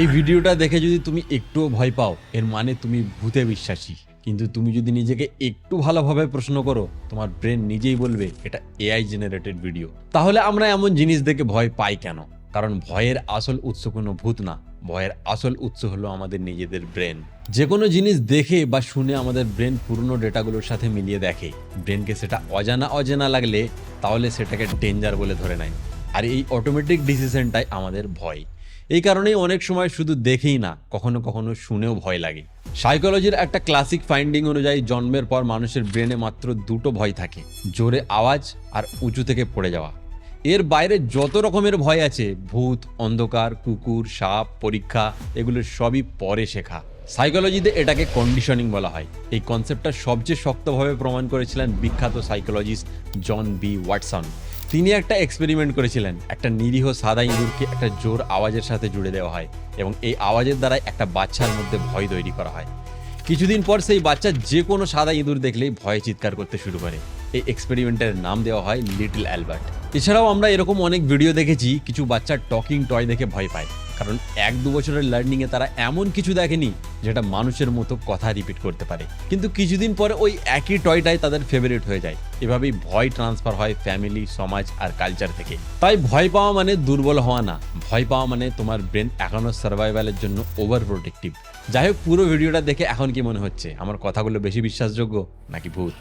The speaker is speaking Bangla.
এই ভিডিওটা দেখে যদি তুমি একটুও ভয় পাও এর মানে তুমি ভূতে বিশ্বাসী, কিন্তু তুমি যদি নিজেকে একটু ভালোভাবে প্রশ্ন করো তোমার ব্রেন নিজেই বলবে এটা এআই জেনারেটেড ভিডিও। তাহলে আমরা এমন জিনিস দেখে ভয় পাই কেন? কারণ ভয়ের আসল উৎস কোনো ভূত না, ভয়ের আসল উৎস হলো আমাদের নিজেদের ব্রেন। যে কোনো জিনিস দেখে বা শুনে আমাদের ব্রেন পুরনো ডেটাগুলোর সাথে মিলিয়ে দেখে। ব্রেনকে সেটা অজানা লাগলে তাহলে সেটাকে ডেঞ্জার বলে ধরে নেয়। আর এই অটোমেটিক ডিসিশনটাই আমাদের ভয়। এই কারণেই অনেক সময় শুধু দেখেই না, কখনো কখনো শুনেও ভয় লাগে। সাইকোলজির একটা ক্লাসিক ফাইন্ডিং অনুযায়ী জন্মের পর মানুষের ব্রেনে মাত্র দুটো ভয় থাকে, জোরে আওয়াজ আর উঁচু থেকে পড়ে যাওয়া। এর বাইরে যত রকমের ভয় আছে, ভূত, অন্ধকার, কুকুর, সাপ, পরীক্ষা, এগুলো সবই পরে শেখা। সাইকোলজিতে এটাকে কন্ডিশনিং বলা হয়। এই কনসেপ্টটা সবচেয়ে শক্তভাবে প্রমাণ করেছিলেন বিখ্যাত সাইকোলজিস্ট জন বি ওয়াটসন। তিনি একটা এক্সপেরিমেন্ট করেছিলেন। একটা নিরীহ সাদা ইঁদুরকে একটা জোর আওয়াজের সাথে জুড়ে দেওয়া হয় এবং এই আওয়াজের দ্বারাই একটা বাচ্চার মধ্যে ভয় তৈরি করা হয়। কিছুদিন পর সেই বাচ্চা যে কোনো সাদা ইঁদুর দেখলেই ভয়ে চিৎকার করতে শুরু করে। এই এক্সপেরিমেন্টের নাম দেওয়া হয় লিটল অ্যালবার্ট। এছাড়াও আমরা এরকম অনেক ভিডিও দেখেছি, কিছু বাচ্চা টকিং টয় দেখে ভয় পায়, কারণ 1-2 বছরের লার্নিংয়ে তারা এমন কিছু দেখেনি যেটা মানুষের মতো কথা রিপিট করতে পারে। কিন্তু কিছুদিন পরে ওই একই টয়টাই তাদের ফেভারিট হয়ে যায়। এভাবেই ভয় ট্রান্সফার হয় ফ্যামিলি, সমাজ আর কালচার থেকে। তাই ভয় পাওয়া মানে দুর্বল হওয়া না, ভয় পাওয়া মানে তোমার ব্রেন এখনো সার্ভাইভালের জন্য ওভার প্রোটেক্টিভ। যাই হোক, পুরো ভিডিওটা দেখে এখন কি মনে হচ্ছে? আমার কথাগুলো বেশি বিশ্বাসযোগ্য নাকি ভূত?